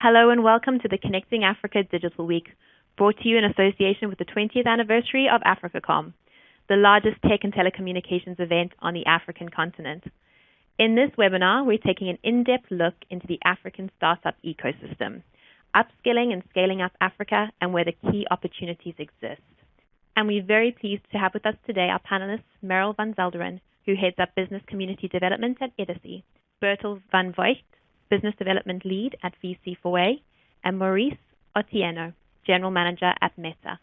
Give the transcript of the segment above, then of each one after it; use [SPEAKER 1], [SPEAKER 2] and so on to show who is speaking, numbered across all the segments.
[SPEAKER 1] Hello and welcome to the Connecting Africa Digital Week, brought to you in association with the 20th anniversary of AfricaCom, the largest tech and telecommunications event on the African continent. In this webinar, we're taking an in-depth look into the African startup ecosystem, upskilling and scaling up Africa and where the key opportunities exist. And we're very pleased to have with us today our panelists, Meryl van Zelderen, who heads up Business Community Development at Edison, Bertel van Voigt, Business Development Lead at VCAA, and Maurice Otieno, General Manager at Meta.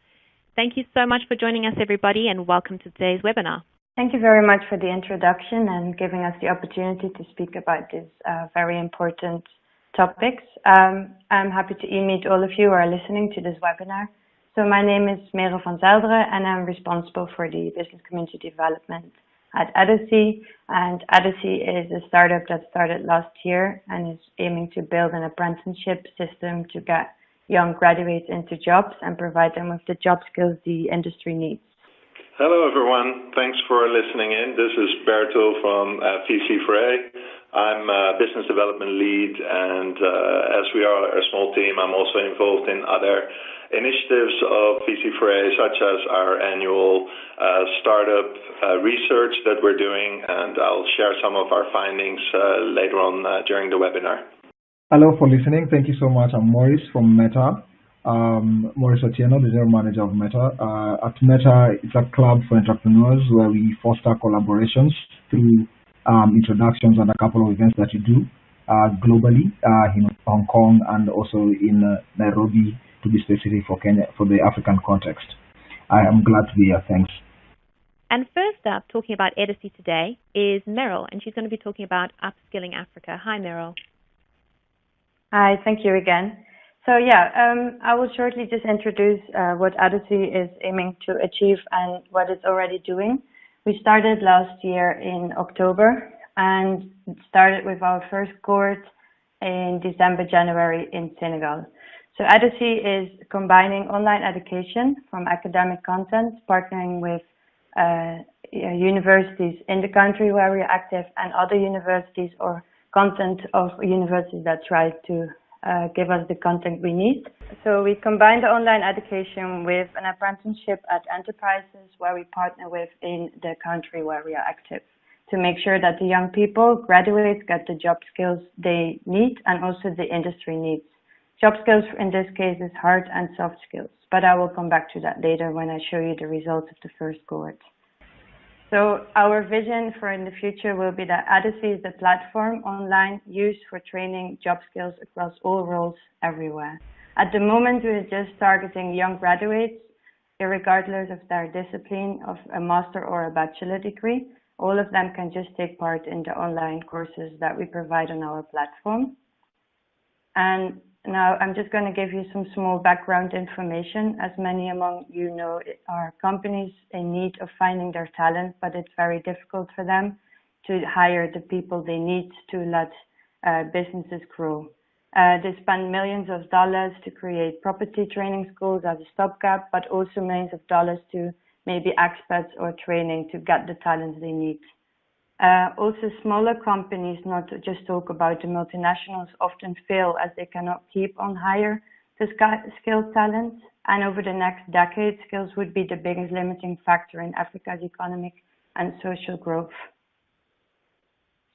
[SPEAKER 1] Thank you so much for joining us, everybody, and welcome to today's webinar.
[SPEAKER 2] Thank you very much for the introduction and giving us the opportunity to speak about these very important topics. I'm happy to meet all of you who are listening to this webinar. So my name is Meryl van Zelderen, and I'm responsible for the Business Community Development at Edison, and Edison is a startup that started last year and is aiming to build an apprenticeship system to get young graduates into jobs and provide them with the job skills the industry needs.
[SPEAKER 3] Hello everyone, thanks for listening in. This is Bertel from VCAA. I'm Business Development Lead, and as we are a small team, I'm also involved in other initiatives of VCAA, such as our annual startup research that we're doing, and I'll share some of our findings later on during the webinar.
[SPEAKER 4] Hello for listening. Thank you so much. I'm Maurice from Meta. Maurice Otieno, the General Manager of Meta. At Meta, it's a club for entrepreneurs where we foster collaborations through introductions and a couple of events that we do globally in Hong Kong and also in Nairobi, to be specific for Kenya, for the African context. I am glad to be here. Thanks.
[SPEAKER 1] And first up, talking about Edison today, is Meryl, and she's going to be talking about upskilling Africa. Hi, Meryl.
[SPEAKER 2] Hi, thank you again. So yeah, I will shortly just introduce what Edison is aiming to achieve and what it's already doing. We started last year in October and started with our first cohort in December, January in Senegal. So Edison is combining online education from academic content, partnering with universities in the country where we are active and other universities or content of universities that try to give us the content we need. So we combine the online education with an apprenticeship at enterprises where we partner with in the country where we are active to make sure that the young people, graduates, get the job skills they need and also the industry needs. Job skills in this case is hard and soft skills, but I will come back to that later when I show you the results of the first cohort. So our vision for in the future will be that Edison is the platform online used for training job skills across all roles everywhere. At the moment, we're just targeting young graduates, irregardless of their discipline of a master or a bachelor degree. All of them can just take part in the online courses that we provide on our platform. And now I'm just going to give you some small background information. As many among you know, are companies in need of finding their talent, but it's very difficult for them to hire the people they need to let businesses grow. They spend millions of dollars to create property training schools as a stopgap, but also millions of dollars to maybe experts or training to get the talents they need. Also, smaller companies, not to just talk about the multinationals, often fail as they cannot keep on hire the skilled talent. And over the next decade, skills would be the biggest limiting factor in Africa's economic and social growth.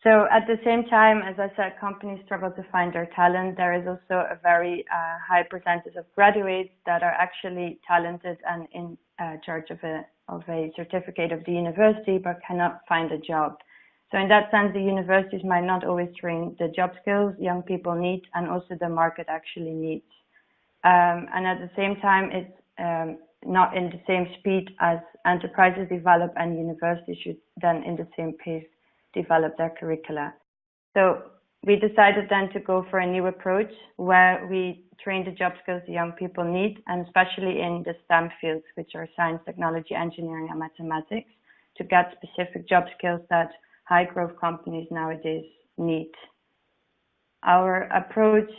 [SPEAKER 2] So at the same time, as I said, companies struggle to find their talent. There is also a very high percentage of graduates that are actually talented and in charge of a certificate of the university, but cannot find a job. So in that sense, the universities might not always train the job skills young people need and also the market actually needs. And at the same time, it's not in the same speed as enterprises develop, and universities should then in the same pace develop their curricula. So we decided then to go for a new approach where we train the job skills the young people need, and especially in the STEM fields, which are science, technology, engineering, and mathematics, to get specific job skills that high growth companies nowadays need. Our approach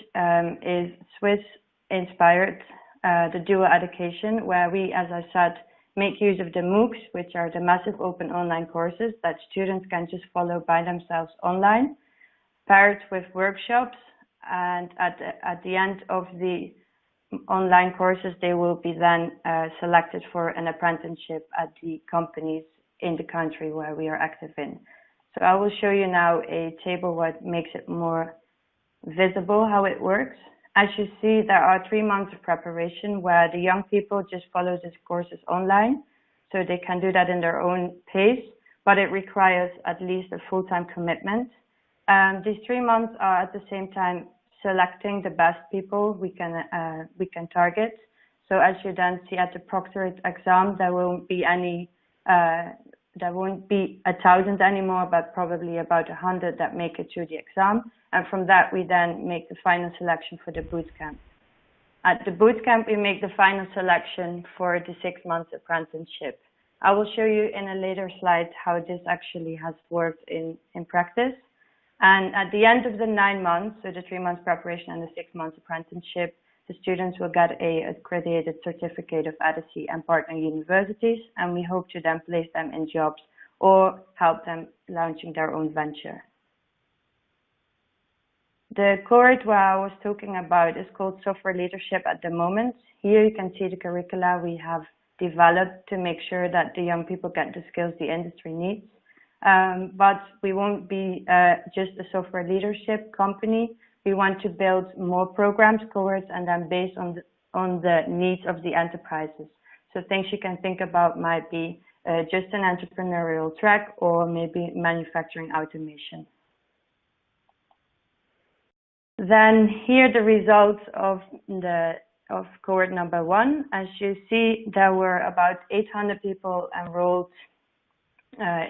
[SPEAKER 2] is Swiss inspired, the dual education, where we, as I said, make use of the MOOCs, which are the massive open online courses that students can just follow by themselves online, paired with workshops and at the end of the online courses, they will be then selected for an apprenticeship at the companies in the country where we are active in. So I will show you now a table what makes it more visible how it works. As you see, there are 3 months of preparation where the young people just follow these courses online, so they can do that in their own pace, but it requires at least a full-time commitment. These 3 months are at the same time selecting the best people we can target. So as you then see at the proctored exam, there won't be 1,000 anymore, but probably about 100 that make it to the exam. And from that, we then make the final selection for the boot camp. At the boot camp, we make the final selection for the 6 months apprenticeship. I will show you in a later slide how this actually has worked in practice. And at the end of the 9 months, so the 3 months preparation and the 6 months apprenticeship, the students will get a accredited certificate of EDIC and partner universities, and we hope to then place them in jobs or help them launching their own venture. The cohort where I was talking about is called Software Leadership at the moment. Here you can see the curricula we have developed to make sure that the young people get the skills the industry needs. But we won't be just a software leadership company. We want to build more programs, cohorts, and then based on the needs of the enterprises. So things you can think about might be just an entrepreneurial track or maybe manufacturing automation. Then here are the results of cohort number 1. As you see, there were about 800 people enrolled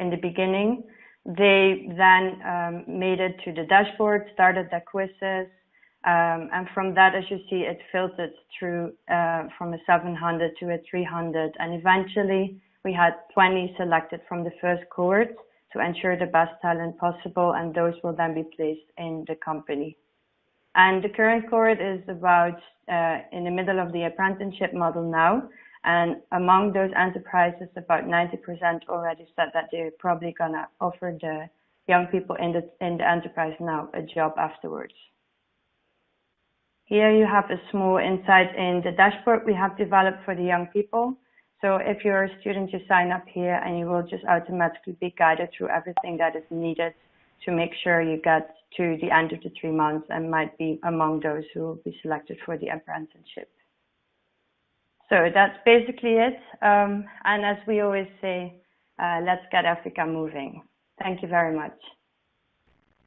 [SPEAKER 2] in the beginning. They then made it to the dashboard, started their quizzes, and from that, as you see, it filtered through from a 700 to a 300, and eventually we had 20 selected from the first cohort to ensure the best talent possible, and those will then be placed in the company. And the current cohort is about in the middle of the apprenticeship model now. And among those enterprises, about 90% already said that they're probably going to offer the young people in the enterprise now a job afterwards. Here you have a small insight in the dashboard we have developed for the young people. So if you're a student, you sign up here and you will just automatically be guided through everything that is needed to make sure you get to the end of the 3 months and might be among those who will be selected for the apprenticeship. So that's basically it. And as we always say, let's get Africa moving. Thank you very much.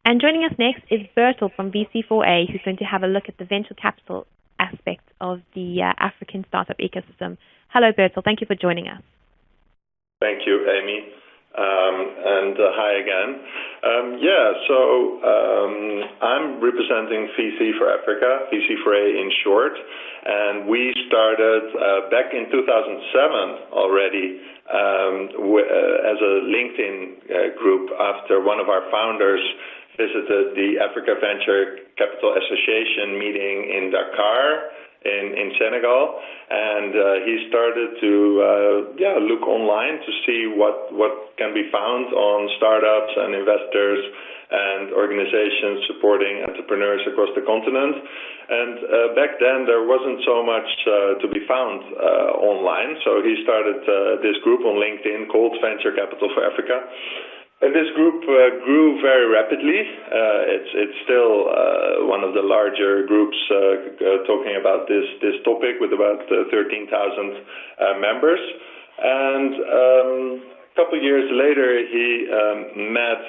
[SPEAKER 1] And joining us next is Bertel from VCAA, who's going to have a look at the venture capital aspect of the African startup ecosystem. Hello, Bertel. Thank you for joining us.
[SPEAKER 3] Thank you, Amy. And hi again. I'm representing VC for Africa, VC4A in short, and we started back in 2007 already as a LinkedIn group after one of our founders visited the Africa Venture Capital Association meeting in Dakar in Senegal, and he started to look online to see what can be found on startups and investors and organizations supporting entrepreneurs across the continent. And back then there wasn't so much to be found online, so he started this group on LinkedIn called Venture Capital for Africa. And this group grew very rapidly. It's still one of the larger groups talking about this topic with about 13,000 members. And a couple of years later, he met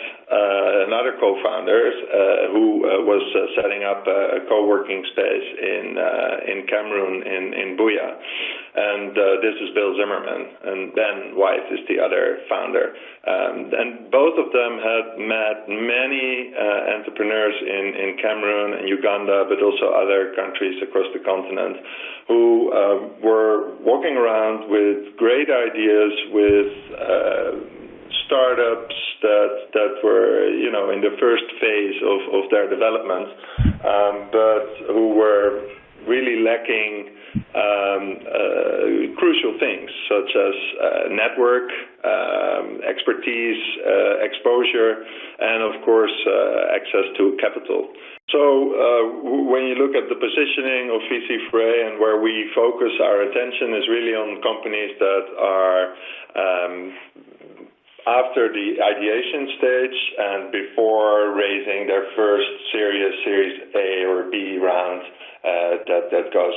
[SPEAKER 3] another co-founder who was setting up a co-working space in Cameroon, in Buea. And this is Bill Zimmerman, and Ben White is the other founder. And both of them had met many entrepreneurs in Cameroon and Uganda, but also other countries across the continent, who were walking around with great ideas, with startups that were, in the first phase of their development, but who were really lacking crucial things such as network, expertise, exposure, and of course access to capital. So when you look at the positioning of VC4A and where we focus our attention is really on companies that are after the ideation stage and before raising their first Series A or B round that goes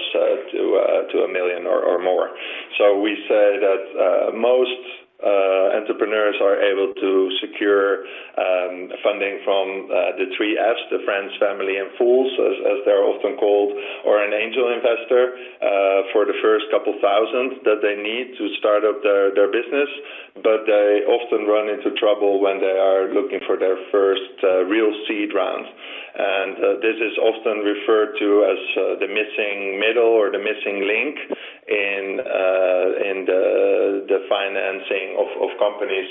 [SPEAKER 3] to $1 million or more. So we say that most entrepreneurs are able to secure funding from the 3 Fs, the friends, family, and fools, as they're often called, or an angel investor for the first couple thousand that they need to start up their business, but they often run into trouble when they are looking for their first real seed round. And this is often referred to as the missing middle or the missing link in the financing of companies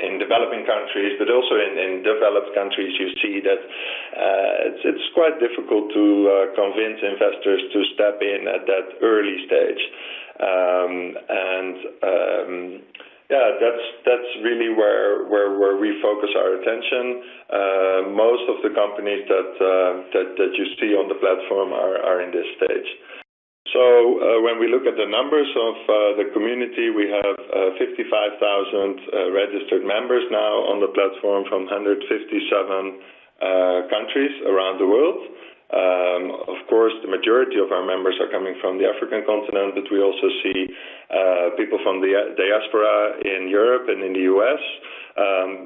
[SPEAKER 3] in developing countries, but also in developed countries. You see that it's quite difficult to convince investors to step in at that early stage. Yeah, that's really where we focus our attention. Most of the companies that you see on the platform are in this stage. So when we look at the numbers of the community, we have 55,000 registered members now on the platform from 157 countries around the world. Of course, the majority of our members are coming from the African continent, but we also see people from the diaspora in Europe and in the US,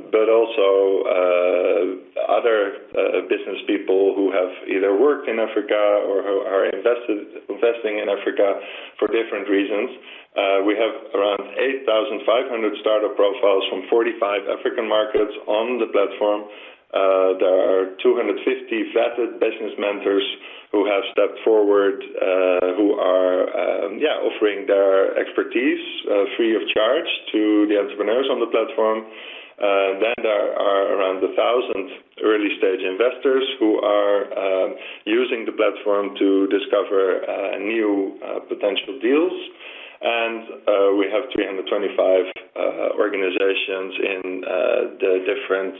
[SPEAKER 3] but also other business people who have either worked in Africa or who are investing in Africa for different reasons. We have around 8,500 startup profiles from 45 African markets on the platform. There are 250 vetted business mentors who have stepped forward, who are offering their expertise free of charge to the entrepreneurs on the platform. Then there are around 1,000 early-stage investors who are using the platform to discover new potential deals. And we have 325 organizations in the different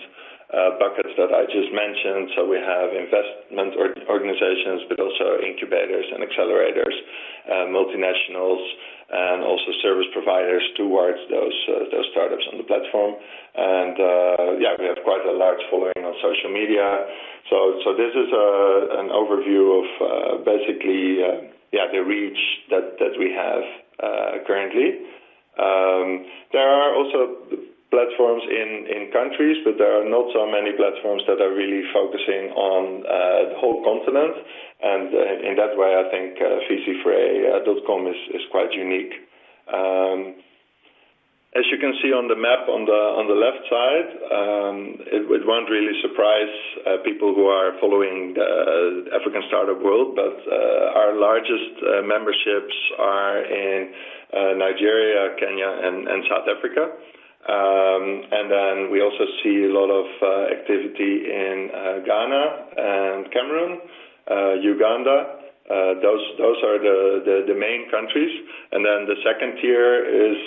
[SPEAKER 3] buckets that I just mentioned. So we have investment organizations, but also incubators and accelerators, multinationals, and also service providers towards those startups on the platform. And we have quite a large following on social media. So this is an overview of basically the reach that we have currently. There are also platforms in countries, but there are not so many platforms that are really focusing on the whole continent. And in that way, I think VC4A.com is quite unique. As you can see on the map on the left side, it won't really surprise people who are following the African startup world, but our largest memberships are in Nigeria, Kenya, and South Africa. And then we also see a lot of activity in Ghana and Cameroon, Uganda. Those are the main countries. And then the second tier is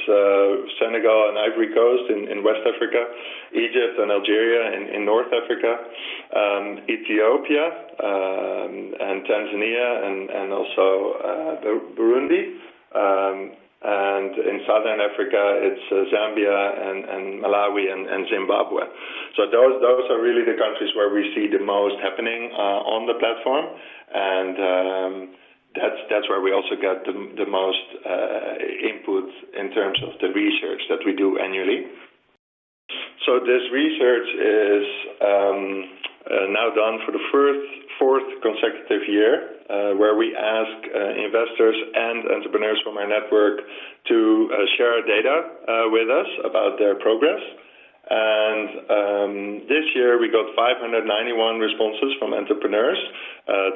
[SPEAKER 3] Senegal and Ivory Coast in West Africa, Egypt and Algeria in North Africa, Ethiopia and Tanzania and also Burundi. And in Southern Africa, it's Zambia and Malawi and Zimbabwe. So those are really the countries where we see the most happening on the platform, and that's where we also get the most input in terms of the research that we do annually. So this research is now done for the fourth consecutive year, where we ask investors and entrepreneurs from our network to share data with us about their progress. And this year we got 591 responses from entrepreneurs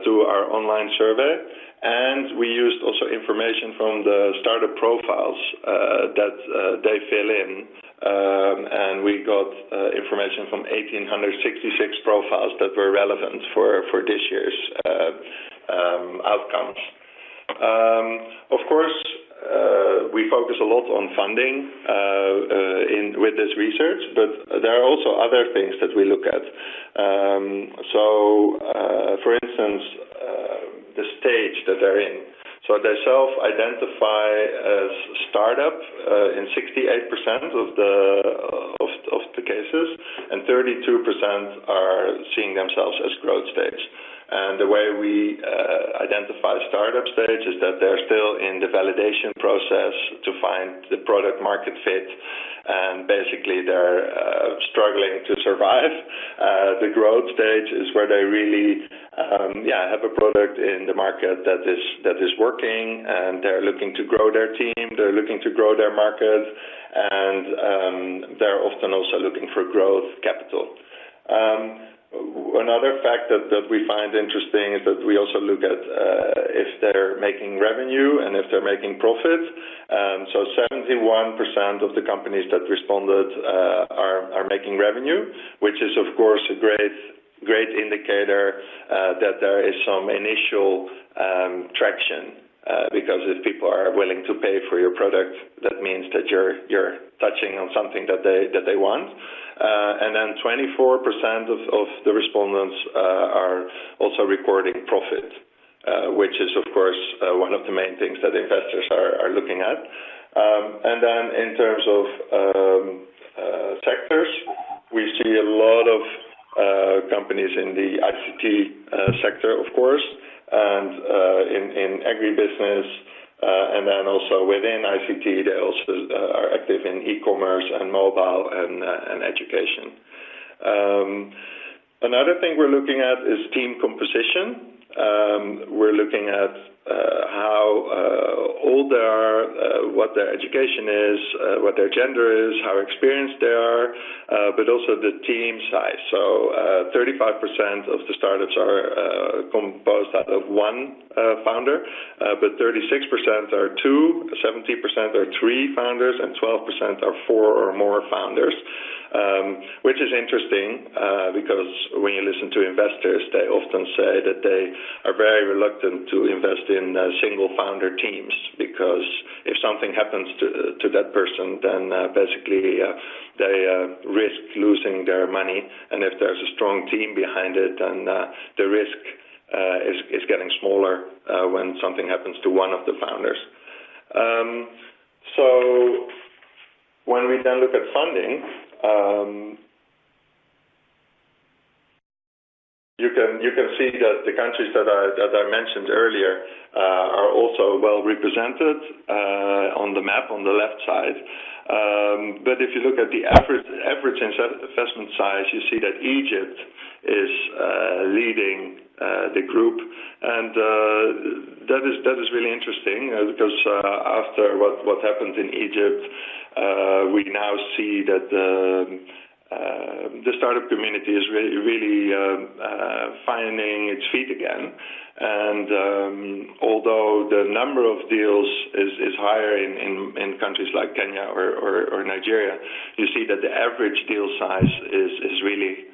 [SPEAKER 3] to our online survey, and we used also information from the startup profiles that they fill in. And we got information from 1,866 profiles that were relevant for this year's outcomes. Of course, we focus a lot on funding with this research, but there are also other things that we look at. For instance, the stage that they're in. So they self-identify as startup in 68% of the cases, and 32% are seeing themselves as growth stage. And the way we identify startup stage is that they're still in the validation process to find the product market fit, and basically they're struggling to survive. The growth stage is where they really have a product in the market that is working, and they're looking to grow their team, they're looking to grow their market, and they're often also looking for growth capital. Another fact that we find interesting is that we also look at if they're making revenue and if they're making profit. So 71% of the companies that responded are making revenue, which is of course a great indicator that there is some initial traction. Because if people are willing to pay for your product, that means that you're touching on something that they want. And then 24% of the respondents are also recording profit, which is of course one of the main things that investors are looking at. And then in terms of sectors, we see a lot of companies in the ICT sector, of course, and in agribusiness, and then also within ICT, they also are active in e-commerce and mobile and education. Another thing we're looking at is team composition. We're looking at how old they are, what their education is, what their gender is, how experienced they are, but also the team size. So 35% of the startups are composed out of one founder, but 36% are two, 70% are three founders, and 12% are four or more founders. Which is interesting because when you listen to investors, they often say that they are very reluctant to invest in single founder teams, because if something happens to that person, then basically they risk losing their money, and if there's a strong team behind it, then the risk is getting smaller when something happens to one of the founders. So when we then look at funding, you can see that the countries that I mentioned earlier are also well represented on the map on the left side. But if you look at the average investment size, you see that Egypt is leading the group, and that is really interesting because after what happened in Egypt, we now see that the startup community is really finding its feet again. And although the number of deals is higher in countries like Kenya or Nigeria, you see that the average deal size is really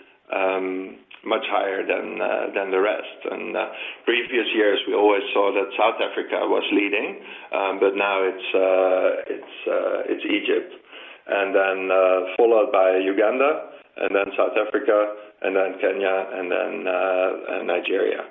[SPEAKER 3] much higher than the rest. And previous years we always saw that South Africa was leading, but now it's Egypt, and then followed by Uganda, and then South Africa, and then Kenya, and then Nigeria.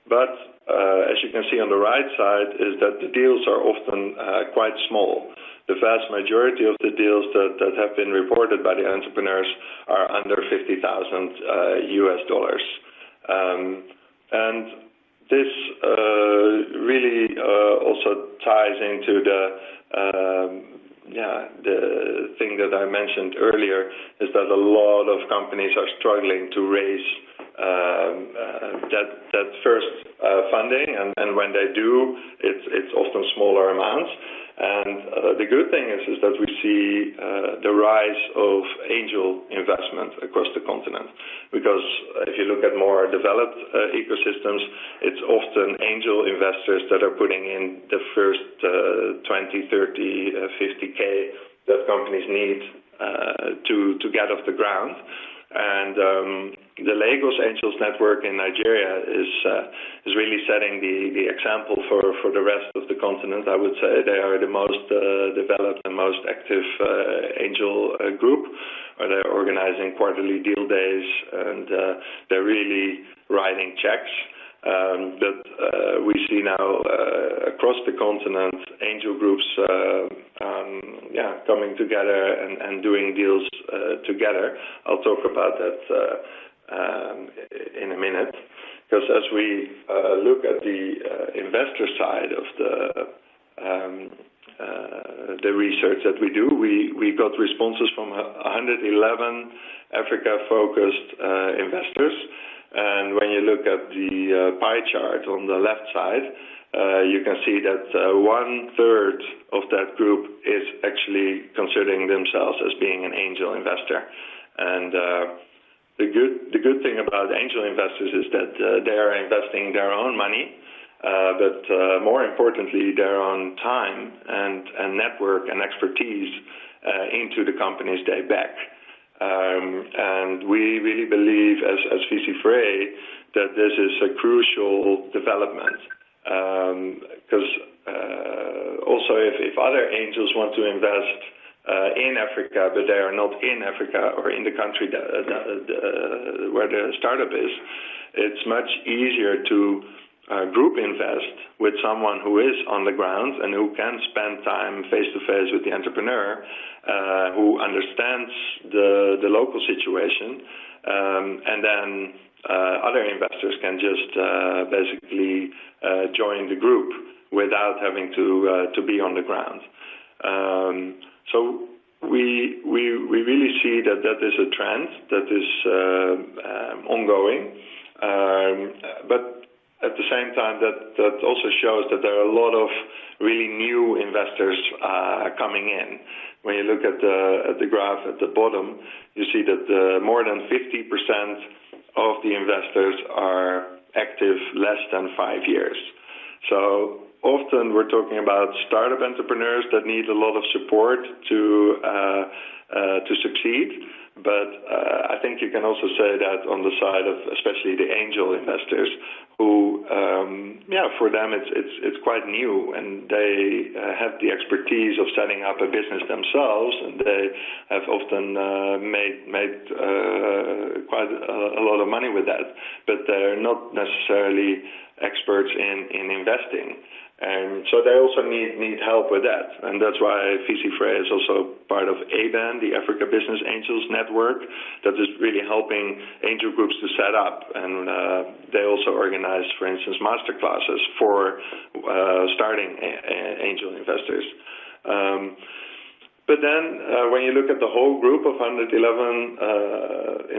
[SPEAKER 3] But as you can see on the right side is that the deals are often quite small. The vast majority of the deals that have been reported by the entrepreneurs are under $50,000 US. And this really also ties into the thing that I mentioned earlier, is that a lot of companies are struggling to raise that first funding, and when they do, it's often smaller amounts. And the good thing is that we see the rise of angel investment across the continent, because if you look at more developed ecosystems, it's often angel investors that are putting in the first 20, 30, 50K that companies need to get off the ground. And the Lagos Angels Network in Nigeria is really setting the example for the rest of the continent, I would say. They are the most developed and most active angel group. They're organizing quarterly deal days, and they're really writing checks. But we see now across the continent angel groups coming together and doing deals together. I'll talk about that in a minute, because as we look at the investor side of the research that we do, we got responses from 111 Africa-focused investors. And when you look at the pie chart on the left side, you can see that 1/3 of that group is actually considering themselves as being an angel investor. And the good thing about angel investors is that they are investing their own money, but more importantly, their own time and network and expertise into the companies they back. And we really believe as VC4A that this is a crucial development, because also if other angels want to invest in Africa, but they are not in Africa or in the country where the startup is, it's much easier to group invest with someone who is on the ground and who can spend time face-to-face with the entrepreneur, who understands the local situation, and then other investors can just basically join the group without having to be on the ground. So we really see that is a trend that is ongoing, but at the same time, that also shows that there are a lot of really new investors coming in. When you look at the graph at the bottom, you see that more than 50% of the investors are active less than 5 years. So often we're talking about startup entrepreneurs that need a lot of support to succeed. But I think you can also say that on the side of especially the angel investors, who, for them it's quite new, and they have the expertise of setting up a business themselves, and they have often made quite a lot of money with that. But they're not necessarily experts in investing. And so they also need help with that. And that's why VC4A is also part of ABAN, the Africa Business Angels Network, that is really helping angel groups to set up. And they also organize, for instance, master classes for starting angel investors. But then when you look at the whole group of 111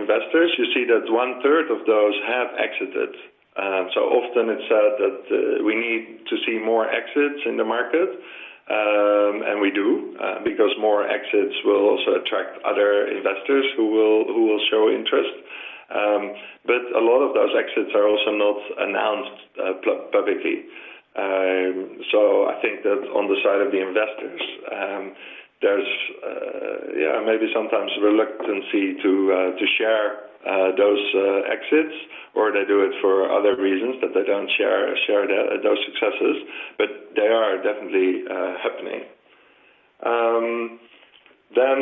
[SPEAKER 3] investors, you see that 1/3 of those have exited. So often it's said that we need to see more exits in the market, and we do, because more exits will also attract other investors who will show interest. But a lot of those exits are also not announced publicly. So I think that on the side of the investors, there's maybe sometimes reluctancy to share those exits, or they do it for other reasons that they don't share those successes, but they are definitely happening. Then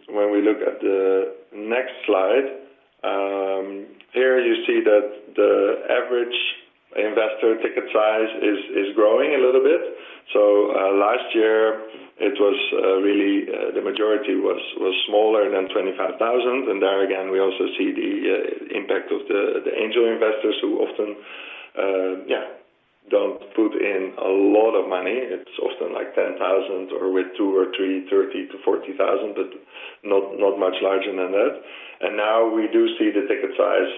[SPEAKER 3] when we look at the next slide, here you see that the average investor ticket size is growing a little bit. So last year it was really the majority was smaller than 25,000, and there again we also see the impact of the angel investors who often don't put in a lot of money. It's often like 10,000, or with 2 or 3, 30 to 40,000, but not much larger than that. And now we do see the ticket size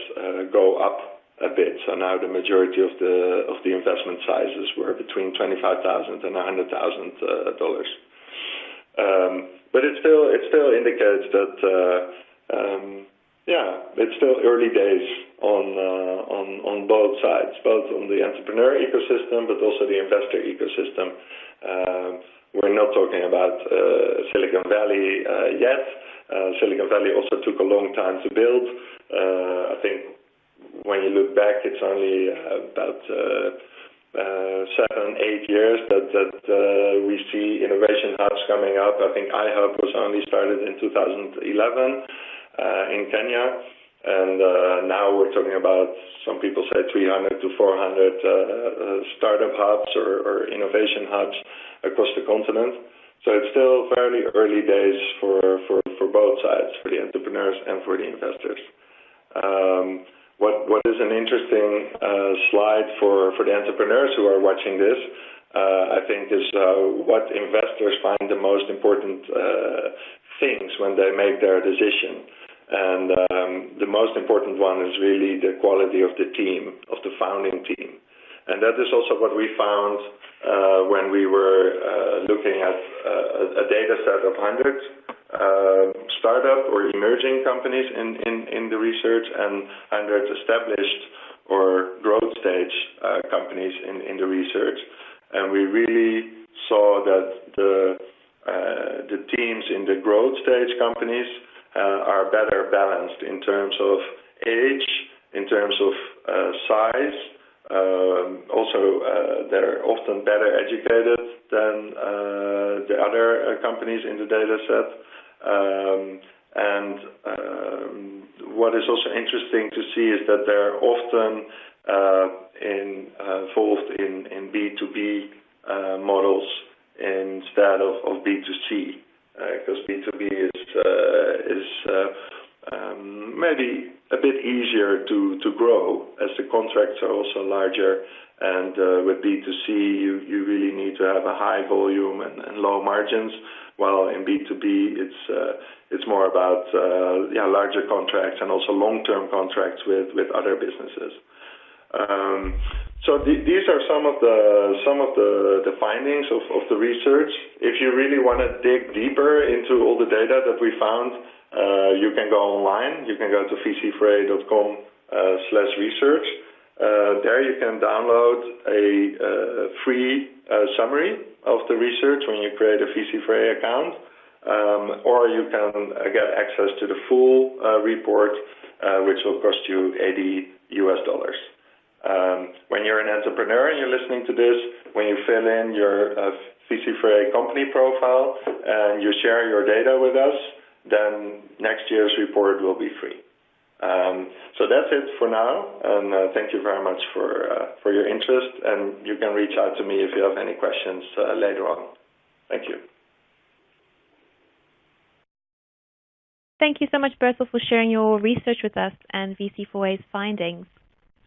[SPEAKER 3] go up a bit. So now the majority of the investment sizes were between $25,000 and $100,000. But it still indicates that it's still early days on both sides, both on the entrepreneur ecosystem but also the investor ecosystem. We're not talking about Silicon Valley yet, Silicon Valley also took a long time to build. I think when you look back, it's only about 7-8 years that we see innovation hubs coming up. I think iHub was only started in 2011 in Kenya, and now we're talking about, some people say 300 to 400 startup hubs or innovation hubs across the continent. So it's still fairly early days for both sides, for the entrepreneurs and for the investors. What is an interesting slide for the entrepreneurs who are watching this, I think, is what investors find the most important things when they make their decision. And the most important one is really the quality of the team, of the founding team. And that is also what we found when we were looking at a data set of 100 startup or emerging companies in the research and 100 established or growth stage companies in the research. And we really saw that the teams in the growth stage companies are better balanced in terms of age, in terms of size. Also, they're often better educated than the other companies in the data set. And what is also interesting to see is that they're often involved in B2B models instead of B2C, because B2B is maybe a bit easier to grow, as the contracts are also larger, and with B2C you really need to have a high volume and low margins, while in B2B it's more about larger contracts and also long-term contracts with other businesses. So these are some of the findings of the research. If you really want to dig deeper into all the data that we found, you can go online. You can go to vc4a.com/research. There you can download a free summary of the research when you create a VC4a account, or you can get access to the full report, which will cost you $80. When you're an entrepreneur and you're listening to this, when you fill in your VC4a company profile and you share your data with us, then next year's report will be free. So that's it for now, and thank you very much for your interest, and you can reach out to me if you have any questions later on. Thank you.
[SPEAKER 1] Thank you so much, Bertel, for sharing your research with us and VC4A's findings.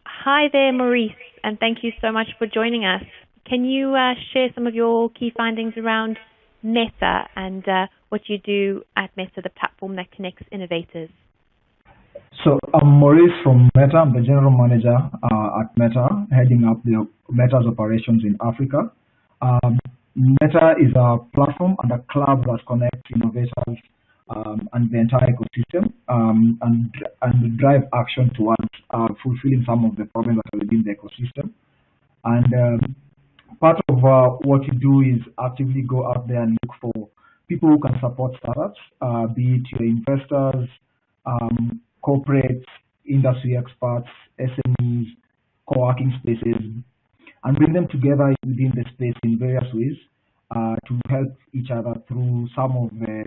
[SPEAKER 1] Hi there, Maurice, and thank you so much for joining us. Can you share some of your key findings around Meta and what you do at Meta, the platform that connects innovators?
[SPEAKER 4] So I'm Maurice from Meta. I'm the general manager at Meta, heading up the Meta's operations in Africa. Meta is a platform and a club that connects innovators and the entire ecosystem and drive action towards fulfilling some of the problems that are within the ecosystem. And part of what you do is actively go out there and look for people who can support startups, be it your investors, corporates, industry experts, SMEs, co-working spaces, and bring them together within the space in various ways to help each other through some of the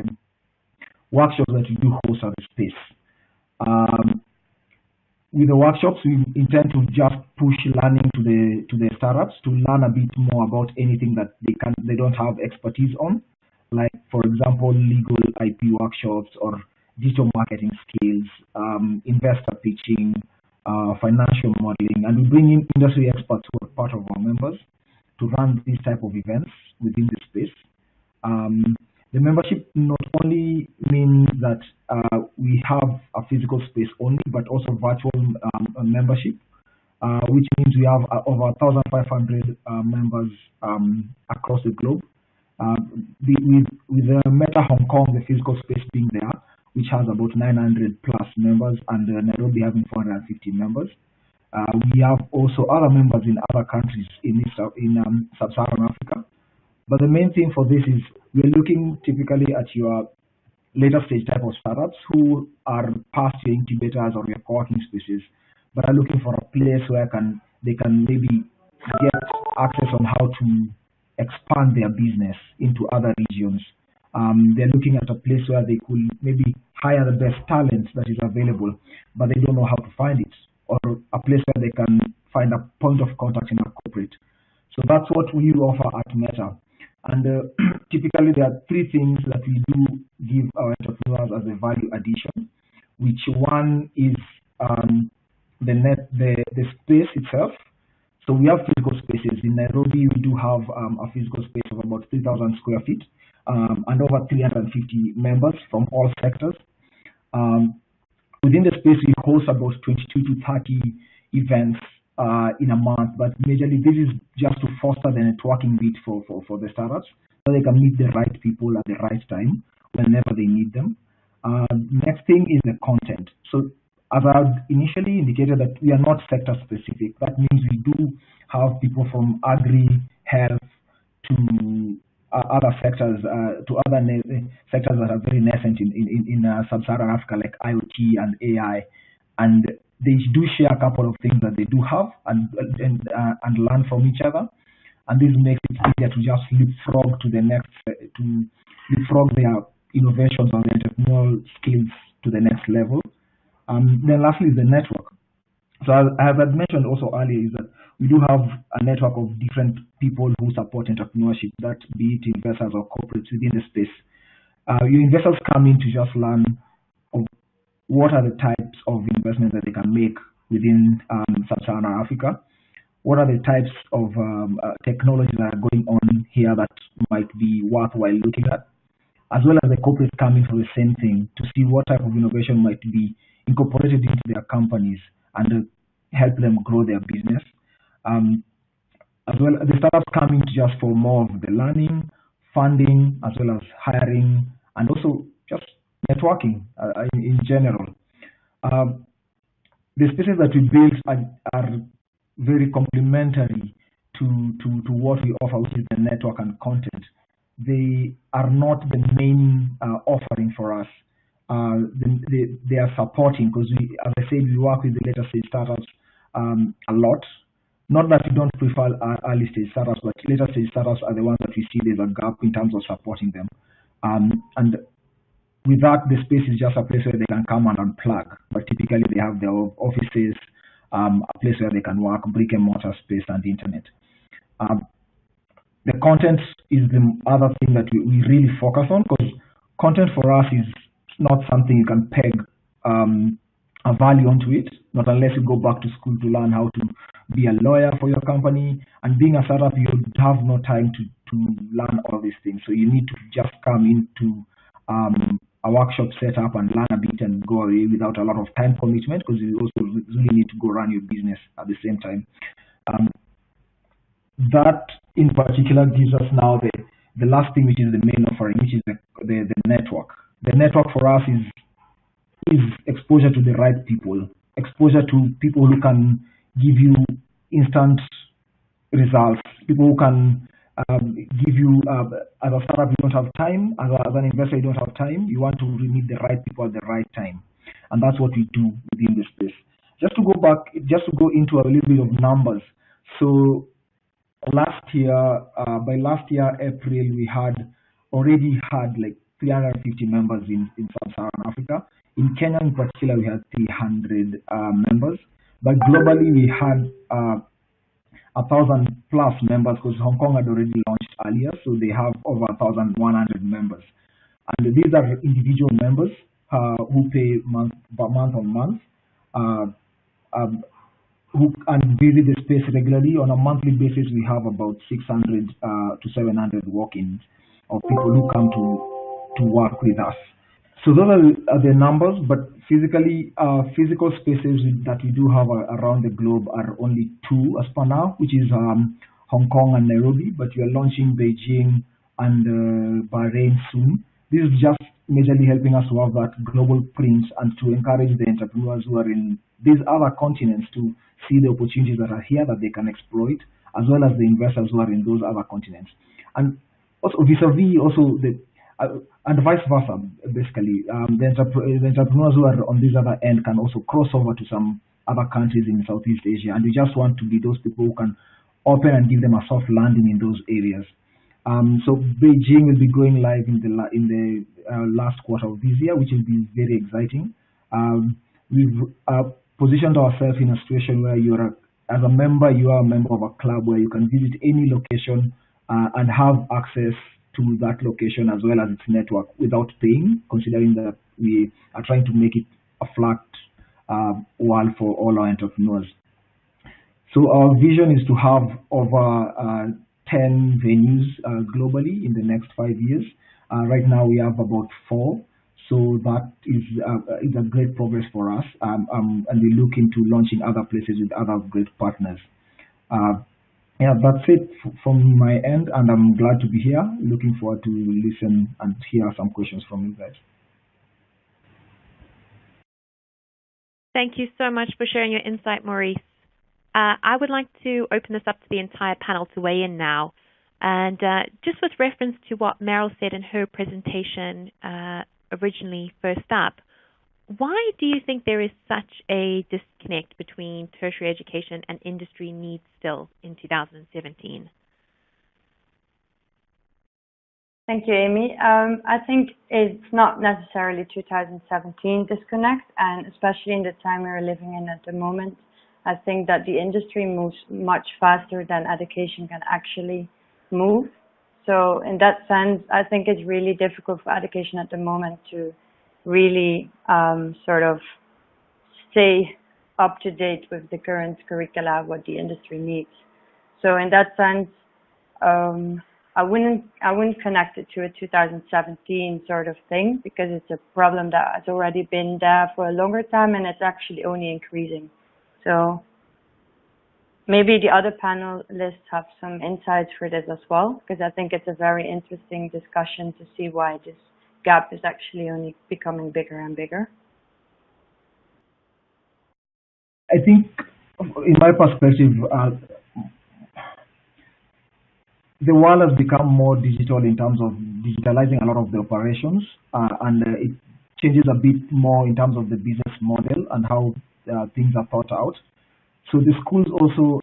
[SPEAKER 4] workshops that we do host at the space. With the workshops, we intend to just push learning to the startups to learn a bit more about anything that they don't have expertise on, like, for example, legal IP workshops or digital marketing skills, investor pitching, financial modeling, and we bring in industry experts who are part of our members to run these type of events within the space. The membership not only means that we have a physical space only, but also virtual membership, which means we have over 1,500 members across the globe. With the Meta Hong Kong, the physical space being there, which has about 900 plus members, and Nairobi having 450 members. We have also other members in other countries in Sub-Saharan Africa. But the main thing for this is we're looking typically at your later stage type of startups who are past your incubators or your co-working spaces, but are looking for a place where they can maybe get access on how to expand their business into other regions. They're looking at a place where they could maybe hire the best talent that is available, but they don't know how to find it, or a place where they can find a point of contact in a corporate. So that's what we offer at Meta. And typically there are three things that we do give our entrepreneurs as a value addition, which one is the space itself. So we have physical spaces. In Nairobi, we do have a physical space of about 3,000 square feet and over 350 members from all sectors. Within the space, we host about 22 to 30 events in a month, but majorly this is just to foster the networking bit for the startups, so they can meet the right people at the right time whenever they need them. Next thing is the content. So as I initially indicated that we are not sector specific, that means we do have people from agri, health, to other sectors, to other sectors that are very nascent in sub-Saharan Africa, like IoT and AI, and they do share a couple of things that they do have and learn from each other, and this makes it easier to just leapfrog to the next, to leapfrog their innovations or their entrepreneurial skills to the next level. Then lastly is the network. So as I had mentioned also earlier, is that we do have a network of different people who support entrepreneurship, that be it investors or corporates within the space. Your investors come in to just learn of what are the types of investments that they can make within sub-Saharan Africa. What are the types of technologies that are going on here that might be worthwhile looking at, as well as the corporates coming for the same thing to see what type of innovation might be incorporated into their companies and help them grow their business. As well, the startups coming just for more of the learning, funding, as well as hiring, and also just networking in general. The spaces that we build are very complementary to what we offer, which is the network and content. They are not the main offering for us. They are supporting, because as I said, we work with the later stage startups a lot. Not that we don't prefer early stage startups, but later stage startups are the ones that we see there's a gap in terms of supporting them. And with that, the space is just a place where they can come and unplug. But typically they have their offices, a place where they can work, brick and mortar space, and internet. The content is the other thing that we really focus on, because content for us is not something you can peg a value onto it, not unless you go back to school to learn how to be a lawyer for your company. And being a startup, you have no time to learn all these things. So you need to just come into a workshop setup and learn a bit and go away without a lot of time commitment, because you also really need to go run your business at the same time. That in particular gives us now the last thing, which is the main offering, which is the network. The network for us is exposure to the right people, exposure to people who can give you instant results, people who can give you, as a startup, you don't have time, as an investor, you don't have time, you want to meet the right people at the right time. And that's what we do within this space. Just to go into a little bit of numbers. So last year, by last year, April, we already had like 350 members in sub-Saharan Africa. In Kenya in particular, we had 300 members. But globally, we had 1,000 plus members, because Hong Kong had already launched earlier, so they have over 1,100 members. And these are individual members who pay month on month, who and visit the space regularly. On a monthly basis, we have about 600 to 700 walk-ins of people who come to work with us. So those are the numbers, but physical spaces that we do have around the globe are only two as per now, which is Hong Kong and Nairobi, but we are launching Beijing and Bahrain soon. This is just majorly helping us to have that global print and to encourage the entrepreneurs who are in these other continents to see the opportunities that are here that they can exploit, as well as the investors who are in those other continents. And also vis-a-vis also and vice versa, basically. The entrepreneurs who are on this other end can also cross over to some other countries in Southeast Asia, and we just want to be those people who can open and give them a soft landing in those areas. So Beijing will be going live in the last quarter of this year, which will be very exciting. We've positioned ourselves in a situation where as a member, you are a member of a club where you can visit any location and have access to that location as well as its network without paying, considering that we are trying to make it a flat world for all our entrepreneurs. So our vision is to have over 10 venues globally in the next 5 years. Right now we have about 4, so that is a great progress for us, and we look into launching other places with other great partners. Yeah, that's it from my end, and I'm glad to be here. Looking forward to listen and hear some questions from you guys.
[SPEAKER 1] Thank you so much for sharing your insight, Maurice. I would like to open this up to the entire panel to weigh in now. And just with reference to what Meryl said in her presentation originally first up, why do you think there is such a disconnect between tertiary education and industry needs still in 2017?
[SPEAKER 2] Thank you, Amy. I think it's not necessarily 2017 disconnect, and especially in the time we're living in at the moment, I think that the industry moves much faster than education can actually move. So in that sense, I think it's really difficult for education at the moment to really sort of stay up to date with the current curricula, what the industry needs. So in that sense, I wouldn't connect it to a 2017 sort of thing, because it's a problem that has already been there for a longer time and it's actually only increasing. So maybe the other panelists have some insights for this as well, because I think it's a very interesting discussion to see why this gap is actually only becoming bigger and bigger.
[SPEAKER 4] I think, in my perspective, the world has become more digital in terms of digitalizing a lot of the operations, and it changes a bit more in terms of the business model and how things are thought out. So the schools also,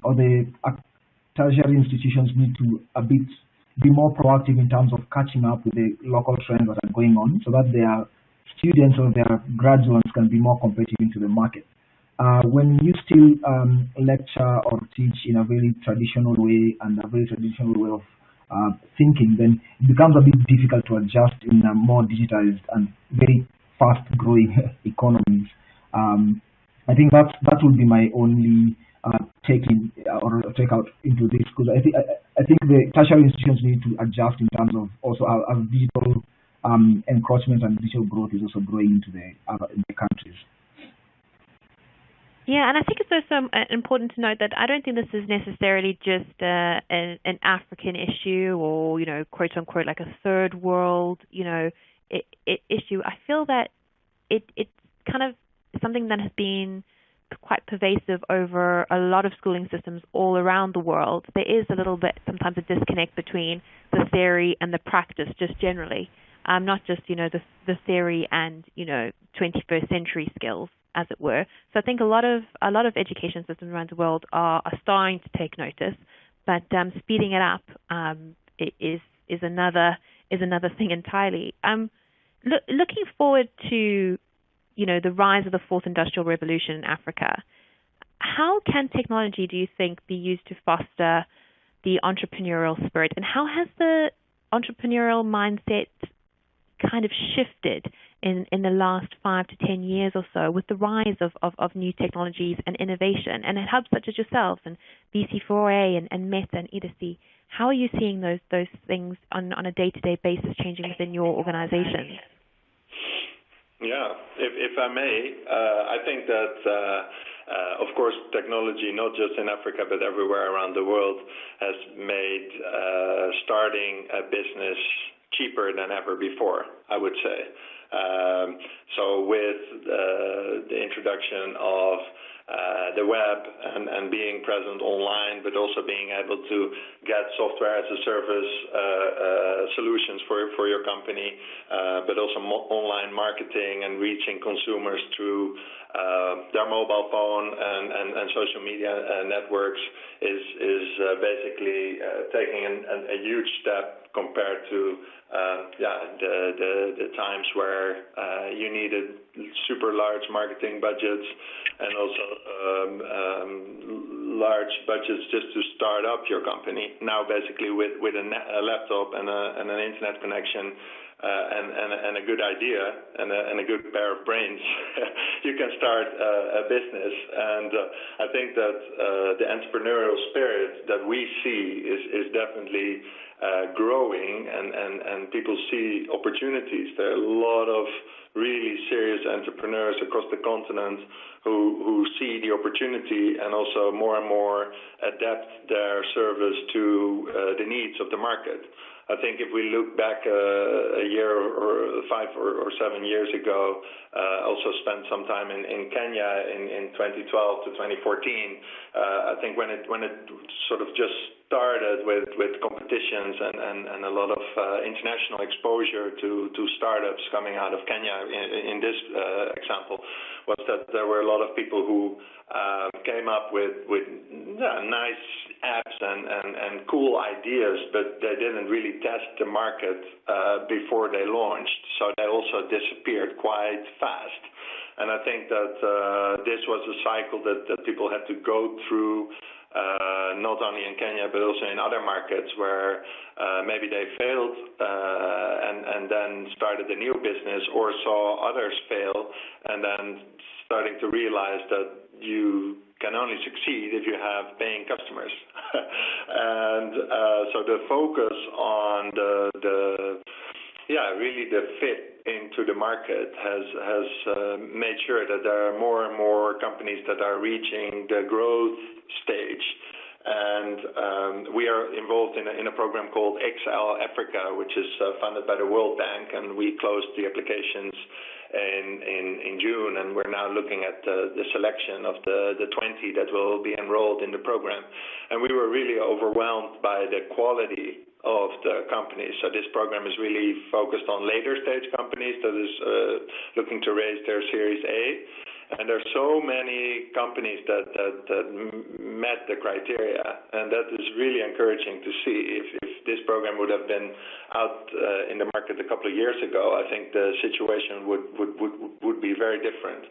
[SPEAKER 4] or the tertiary institutions, need to be more proactive in terms of catching up with the local trends that are going on, so that their students or their graduates can be more competitive into the market. When you still lecture or teach in a very traditional way and a very traditional way of thinking, then it becomes a bit difficult to adjust in a more digitized and very fast-growing economies. I think that would be my only take out into this, because I think the tertiary institutions need to adjust in terms of also as digital encroachment and digital growth is also growing into in the countries.
[SPEAKER 1] Yeah, and I think it's also important to note that I don't think this is necessarily just an African issue, or, you know, quote unquote, like a third world, issue. I feel that it's kind of something that has been quite pervasive over a lot of schooling systems all around the world. There is a little bit, sometimes, a disconnect between the theory and the practice, just generally, not just, the theory and, 21st century skills, as it were. So I think a lot of education systems around the world are starting to take notice, but speeding it up is another thing entirely. Looking forward to the rise of the fourth industrial revolution in Africa, how can technology, do you think, be used to foster the entrepreneurial spirit, and how has the entrepreneurial mindset kind of shifted in the last 5 to 10 years or so with the rise of new technologies and innovation, and at hubs such as yourself and VCAA and Meta and EDC? How are you seeing those things on a day-to-day basis changing within your organization?
[SPEAKER 3] Yeah, if I may, I think that, of course, technology, not just in Africa but everywhere around the world, has made starting a business cheaper than ever before, I would say. So with the introduction of the web and being present online, but also being able to get software as a service solutions for your company, but also online marketing and reaching consumers through their mobile phone and social media networks is basically taking a huge step compared to the times where you needed super large marketing budgets and also large budgets just to start up your company. Now, basically, with a laptop and an internet connection and a good idea and a good pair of brains, you can start a business. And I think that the entrepreneurial spirit that we see is definitely growing, and people see opportunities. There are a lot of really serious entrepreneurs across the continent who see the opportunity and also more and more adapt their service to the needs of the market. I think if we look back a year or 5 or 7 years ago, also spent some time in Kenya in 2012 to 2014. I think when it sort of just started with competitions and a lot of international exposure to startups coming out of Kenya in this example, was that there were a lot of people who came up with nice apps and cool ideas, but they didn't really test the market before they launched. So they also disappeared quite fast. And I think that this was a cycle that people had to go through, not only in Kenya, but also in other markets where maybe they failed and then started a new business, or saw others fail and then starting to realize that you can only succeed if you have paying customers. And so the focus on really the fit into the market has made sure that there are more and more companies that are reaching the growth stage. And we are involved in a program called XL Africa, which is funded by the World Bank, and we closed the applications in June, and we're now looking at the selection of the 20 that will be enrolled in the program. And we were really overwhelmed by the quality of the companies. So this program is really focused on later stage companies that is looking to raise their Series A. And there are so many companies that met the criteria, and that is really encouraging to see. If this program would have been out in the market a couple of years ago, I think the situation would be very different.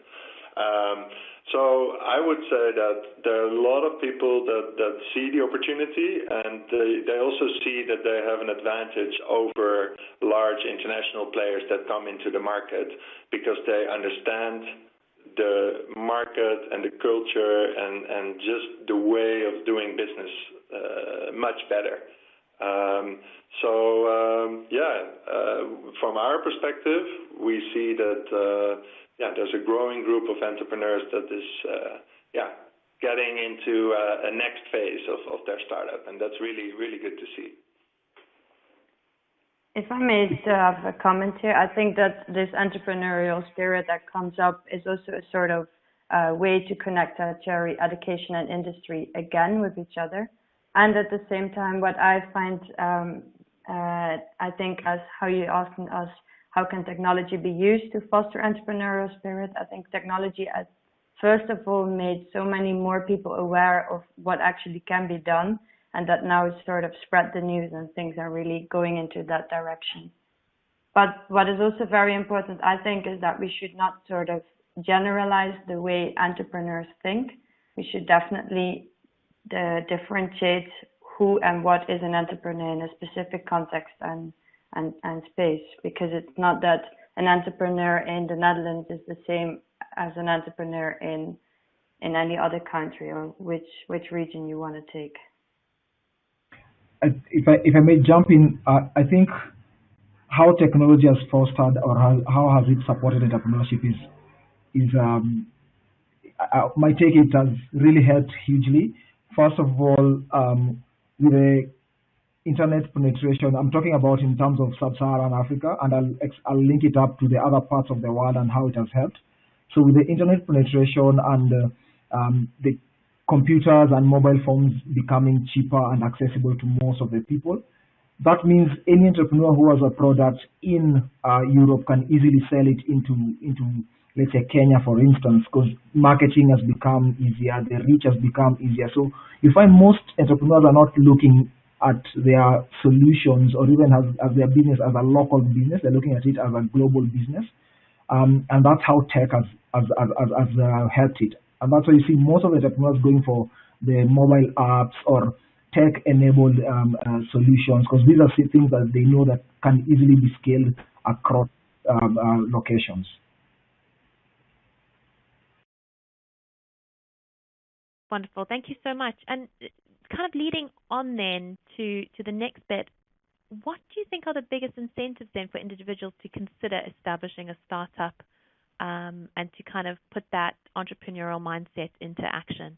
[SPEAKER 3] So I would say that there are a lot of people that see the opportunity, and they also see that they have an advantage over large international players that come into the market, because they understand the market and the culture and just the way of doing business much better. From our perspective, we see that there's a growing group of entrepreneurs that is getting into a next phase of their startup, and that's really, really good to see.
[SPEAKER 2] If I may have a comment here, I think that this entrepreneurial spirit that comes up is also a sort of way to connect tertiary education and industry again with each other. And at the same time, what I find, I think, as how you're asking us, how can technology be used to foster entrepreneurial spirit? I think technology has, first of all, made so many more people aware of what actually can be done, and that now it's sort of spread the news and things are really going into that direction. But what is also very important, I think, is that we should not sort of generalize the way entrepreneurs think. We should definitely differentiate who and what is an entrepreneur in a specific context and space, because it's not that an entrepreneur in the Netherlands is the same as an entrepreneur in any other country, or which region you want to take.
[SPEAKER 4] If I may jump in, I think how technology has fostered or how has it supported entrepreneurship is my take, it has really helped hugely. First of all, with the internet penetration, I'm talking about in terms of sub-Saharan Africa, and I'll link it up to the other parts of the world and how it has helped. So with the internet penetration and the computers and mobile phones becoming cheaper and accessible to most of the people. That means any entrepreneur who has a product in Europe can easily sell it into let's say Kenya, for instance, because marketing has become easier, the reach has become easier. So you find most entrepreneurs are not looking at their solutions or even as their business as a local business. They're looking at it as a global business, and that's how tech has helped it. And that's why you see most of the entrepreneurs going for the mobile apps or tech-enabled solutions, because these are things that they know that can easily be scaled across locations.
[SPEAKER 1] Wonderful. Thank you so much. And kind of leading on then to the next bit, what do you think are the biggest incentives then for individuals to consider establishing a startup and to kind of put that entrepreneurial mindset into action?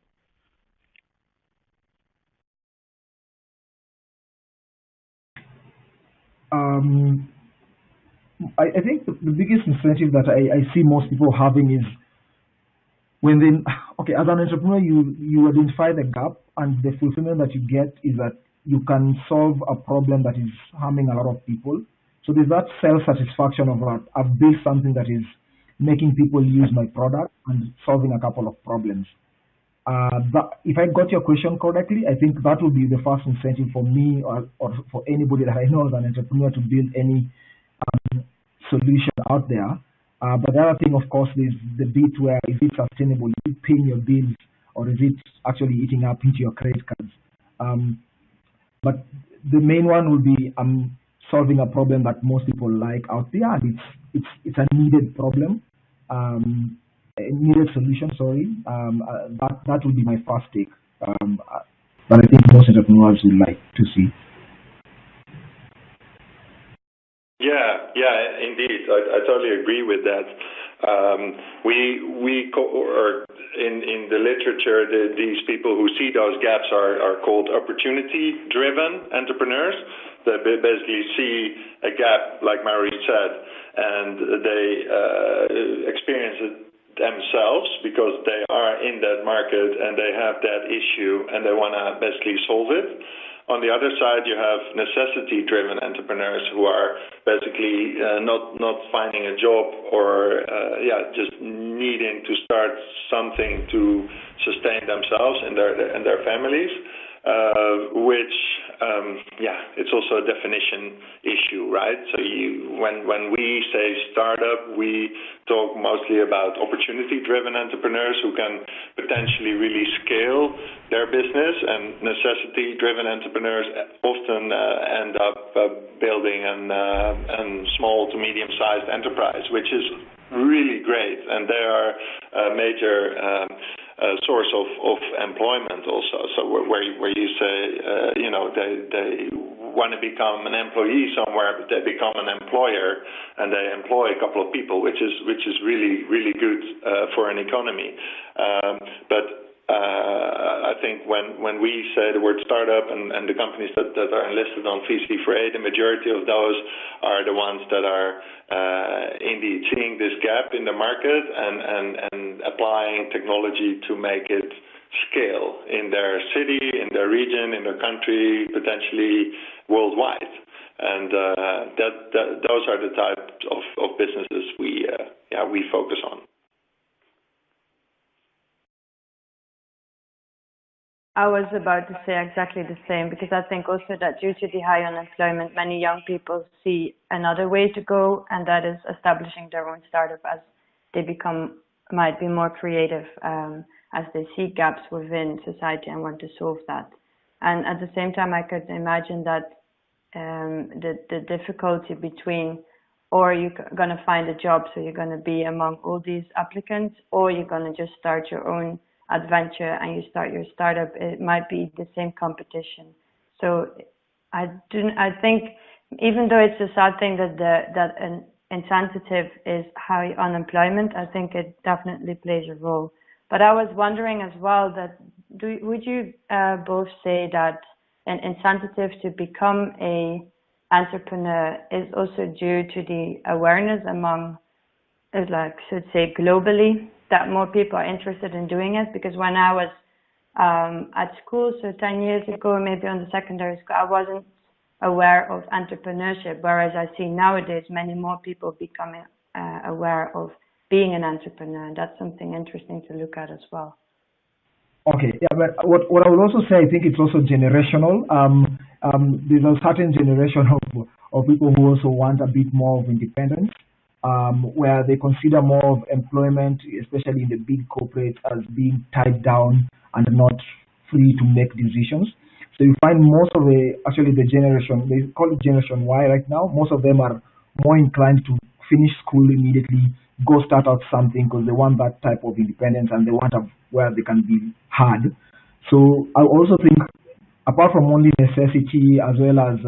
[SPEAKER 4] I think the biggest incentive that I see most people having is when they, okay, as an entrepreneur, you identify the gap, and the fulfillment that you get is that you can solve a problem that is harming a lot of people. So there's that self-satisfaction of that I've built something that is making people use my product and solving a couple of problems. But if I got your question correctly, I think that would be the first incentive for me or for anybody that I know as an entrepreneur to build any solution out there. But the other thing, of course, is the bit where is it sustainable? Is it paying your bills, or is it actually eating up into your credit cards? But the main one would be solving a problem that most people like out there, and it's a needed problem, a needed solution. Sorry, that would be my first take. But I think most entrepreneurs would like to see.
[SPEAKER 3] Yeah, indeed. I totally agree with that. In the literature, these people who see those gaps are called opportunity-driven entrepreneurs. They basically see a gap, like Marie said, and they experience it themselves because they are in that market and they have that issue and they want to basically solve it. On the other side, you have necessity-driven entrepreneurs who are basically not finding a job or just needing to start something to sustain themselves and their families, which it's also a definition issue, right? So when we say startup, we talk mostly about opportunity-driven entrepreneurs who can potentially really scale their business, and necessity-driven entrepreneurs often end up building a small to medium-sized enterprise, which is really great, and they are a major source of employment also. So where you say they want to become an employee somewhere, but they become an employer and they employ a couple of people, which is really good for an economy. I think when we say the word startup and the companies that are enlisted on VC4A, the majority of those are the ones that are indeed seeing this gap in the market and applying technology to make it scale in their city, in their region, in their country, potentially worldwide. And those are the types of businesses we focus on.
[SPEAKER 2] I was about to say exactly the same, because I think also that due to the high unemployment, many young people see another way to go, and that is establishing their own startup as they might be more creative as they see gaps within society and want to solve that. And at the same time, I could imagine that the difficulty between, or you're going to find a job, so you're going to be among all these applicants, or you're going to just start your own adventure and you start your startup, it might be the same competition. So I think, even though it's a sad thing that an incentive is high unemployment, I think it definitely plays a role. But I was wondering as well that would you both say that an incentive to become a entrepreneur is also due to the awareness among, should say globally, that more people are interested in doing it, because when I was at school, so 10 years ago, maybe on the secondary school, I wasn't aware of entrepreneurship, whereas I see nowadays many more people becoming aware of being an entrepreneur, and that's something interesting to look at as well.
[SPEAKER 4] Okay, yeah, but what I would also say, I think it's also generational. There's a certain generation of people who also want a bit more of independence, where they consider more of employment, especially in the big corporates, as being tied down and not free to make decisions. So you find most of the generation, they call it Generation Y right now, most of them are more inclined to finish school immediately, go start out something, because they want that type of independence and they want where they can be hard. So I also think, apart from only necessity as well as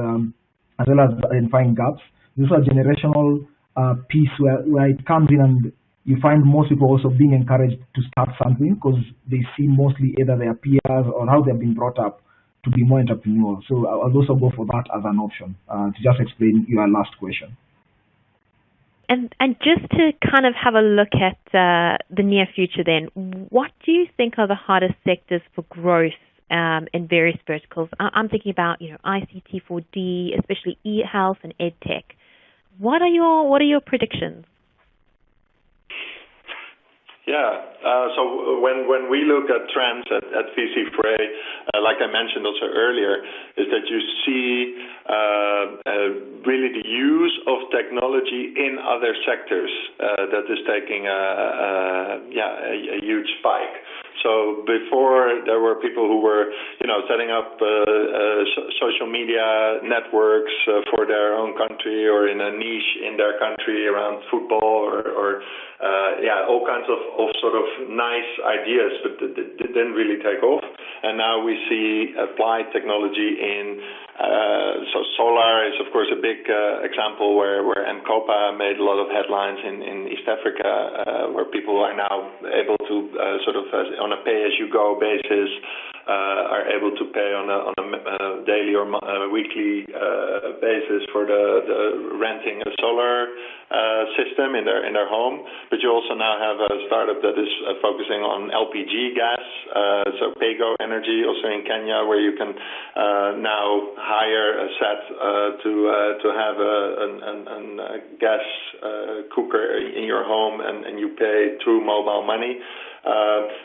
[SPEAKER 4] identifying gaps, there's a generational piece where it comes in, and you find most people also being encouraged to start something because they see mostly either their peers or how they've been brought up to be more entrepreneurial. So I'll also go for that as an option to just explain your last question.
[SPEAKER 1] And just to kind of have a look at the near future then, what do you think are the hardest sectors for growth in various verticals? I'm thinking about, ICT 4D, especially e-health and ed-tech. What are your predictions?
[SPEAKER 3] Yeah, so when we look at trends at VC4A, like I mentioned also earlier, is that you see really the use of technology in other sectors that is taking a huge spike. So before there were people who were, setting up social media networks for their own country or in a niche in their country around football or all kinds of sort of nice ideas, but it didn't really take off. And now we see applied technology in, so solar is of course a big example where Mcopa made a lot of headlines in East Africa, where people are now able to sort of on a pay-as-you-go basis are able to pay on a daily or weekly basis for the renting a solar system in their home. But you also now have a startup that is focusing on LPG gas, so Pego Energy, also in Kenya, where you can now hire a set to have a gas cooker in your home, and you pay through mobile money.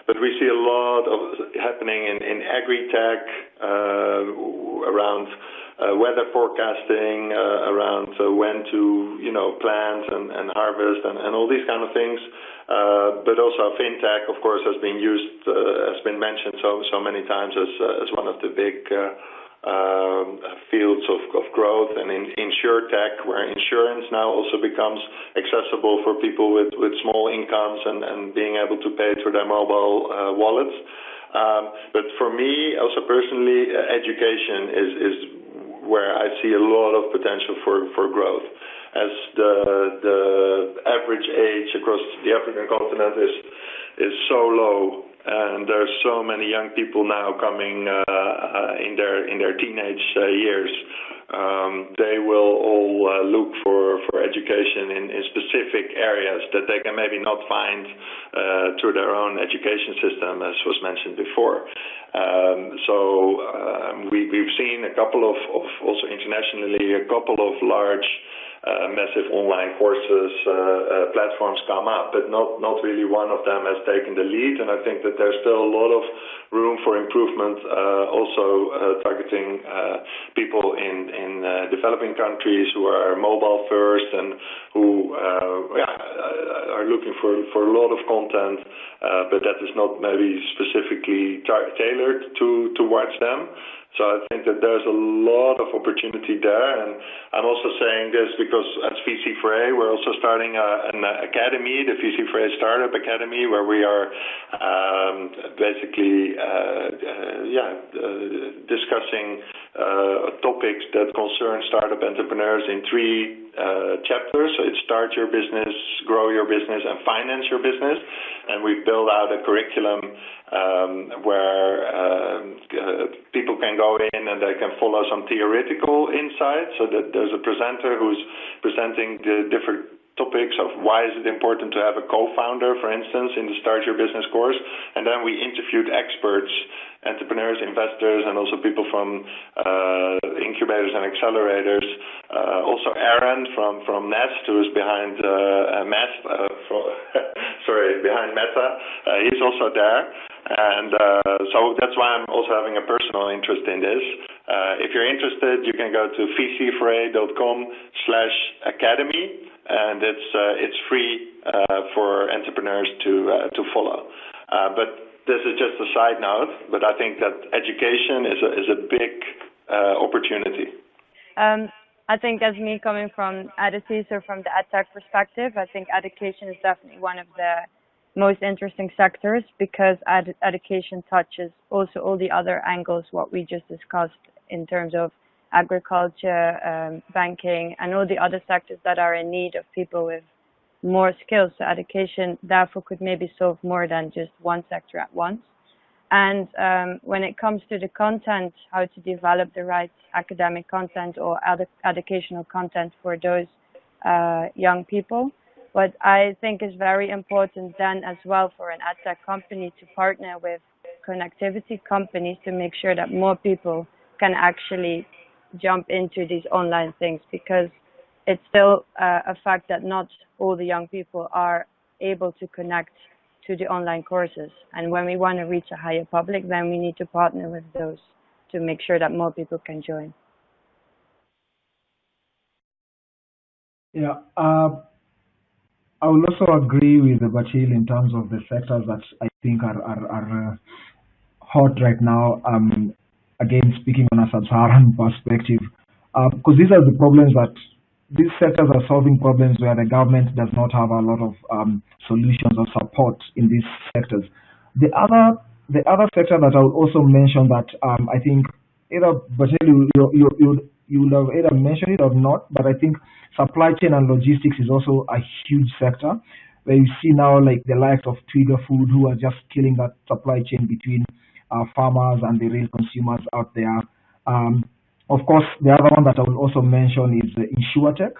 [SPEAKER 3] But we see a lot of happening in agri-tech around weather forecasting, around when to plant and harvest and all these kind of things. But also fintech, of course, has been used, has been mentioned so many times as one of the big fields of growth, and in insurtech, where insurance now also becomes accessible for people with small incomes and being able to pay through their mobile wallets. But for me, also personally, education is where I see a lot of potential for growth, as the average age across the African continent is so low. And there's so many young people now coming in their teenage years. They will all look for education in specific areas that they can maybe not find through their own education system, as was mentioned before. We've seen a couple of also internationally, a couple of large massive online courses platforms come up, but not really one of them has taken the lead. And I think that there's still a lot of room for improvement, also targeting people in developing countries who are mobile first and who are looking for a lot of content, but that is not maybe specifically tailored towards them. So I think that there's a lot of opportunity there, and I'm also saying this because as VC4A, we're also starting an academy, the VC4A Startup Academy, where we are basically discussing topics that concern startup entrepreneurs in 3 chapters. So it's start your business, grow your business, and finance your business. And we've built out a curriculum where people can go in and they can follow some theoretical insights, so that there's a presenter who's presenting the different topics of why is it important to have a co-founder, for instance, in the Start Your Business course. And then we interviewed experts, entrepreneurs, investors, and also people from incubators and accelerators. Also Aaron from Nest, who is behind behind Meta. He's also there. And so that's why I'm also having a personal interest in this. If you're interested, you can go to vc4a.com/academy. And it's free for entrepreneurs to follow. But this is just a side note. But I think that education is a big opportunity.
[SPEAKER 2] I think as me coming from EdTech or from the EdTech perspective, I think education is definitely one of the most interesting sectors because education touches also all the other angles what we just discussed in terms of agriculture, banking, and all the other sectors that are in need of people with more skills. So education, therefore, could maybe solve more than just one sector at once. And when it comes to the content, how to develop the right academic content or educational content for those young people, what I think is very important then as well for an EdTech company to partner with connectivity companies to make sure that more people can actually jump into these online things, because it's still a fact that not all the young people are able to connect to the online courses. And when we want to reach a higher public, then we need to partner with those to make sure that more people can join.
[SPEAKER 4] Yeah, I will also agree with Bachil in terms of the sectors that I think are hot right now. Again, speaking on a sub-Saharan perspective, because these are the problems that these sectors are solving problems where the government does not have a lot of solutions or support in these sectors. The other sector that I would also mention that I think either Bachel you will have either mentioned it or not, but I think supply chain and logistics is also a huge sector where you see now like the likes of Trigger Food who are just killing that supply chain between farmers and the real consumers out there. Of course, the other one that I will also mention is InsurTech.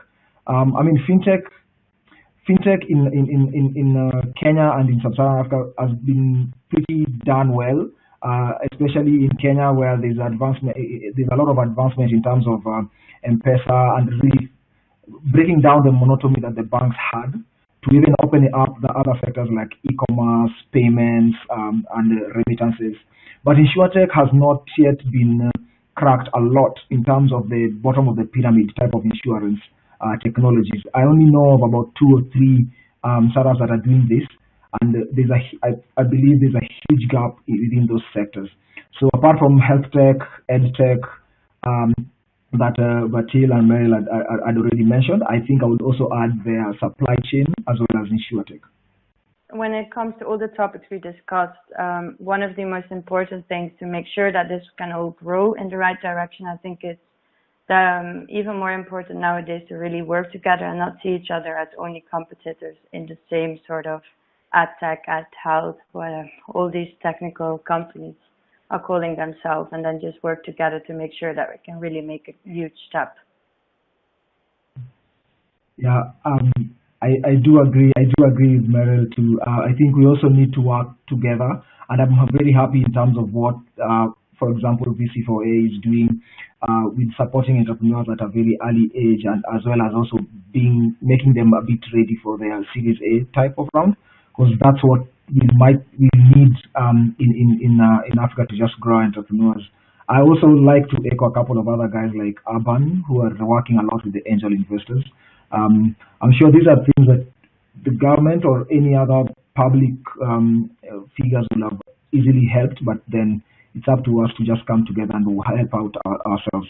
[SPEAKER 4] I mean, fintech in Kenya and in Sub-Saharan Africa has been pretty done well, especially in Kenya where there's advancement. There's a lot of advancement in terms of M-Pesa and really breaking down the monotony that the banks had to even open it up the other sectors like e-commerce, payments, and remittances. But InsurTech has not yet been cracked a lot in terms of the bottom of the pyramid type of insurance technologies. I only know of about 2 or 3 startups that are doing this, and I believe there's a huge gap within those sectors. So apart from health tech, ed tech, that Batil and Meryl had already mentioned, I think I would also add their supply chain as well as InsurTech.
[SPEAKER 2] When it comes to all the topics we discussed, one of the most important things to make sure that this can all grow in the right direction, I think it's even more important nowadays to really work together and not see each other as only competitors in the same sort of ad tech, ad health, whatever, all these technical companies are calling themselves, and then just work together to make sure that we can really make a huge step.
[SPEAKER 4] Yeah, I do agree. I do agree with Meryl too. I think we also need to work together, and I'm very happy in terms of what, for example, VC4A is doing with supporting entrepreneurs at a very early age, and as well as also making them a bit ready for their Series A type of round, because that's what we need in Africa to just grow entrepreneurs. I also like to echo a couple of other guys like Urban who are working a lot with the angel investors. I'm sure these are things that the government or any other public figures will have easily helped, but then it's up to us to just come together and help out ourselves.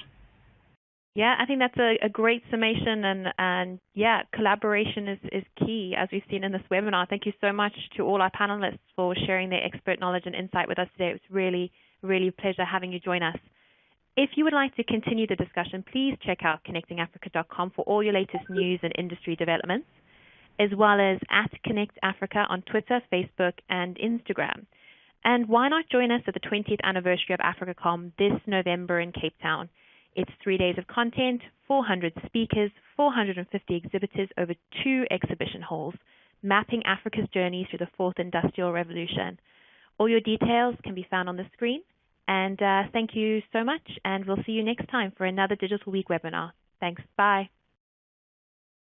[SPEAKER 1] Yeah, I think that's a great summation, and yeah, collaboration is key, as we've seen in this webinar. Thank you so much to all our panelists for sharing their expert knowledge and insight with us today. It was really, really a pleasure having you join us. If you would like to continue the discussion, please check out connectingafrica.com for all your latest news and industry developments, as well as @ConnectAfrica on Twitter, Facebook, and Instagram. And why not join us at the 20th anniversary of AfricaCom this November in Cape Town? It's 3 days of content, 400 speakers, 450 exhibitors over 2 exhibition halls, mapping Africa's journey through the 4th Industrial Revolution. All your details can be found on the screen. And thank you so much, and we'll see you next time for another Digital Week webinar. Thanks. Bye.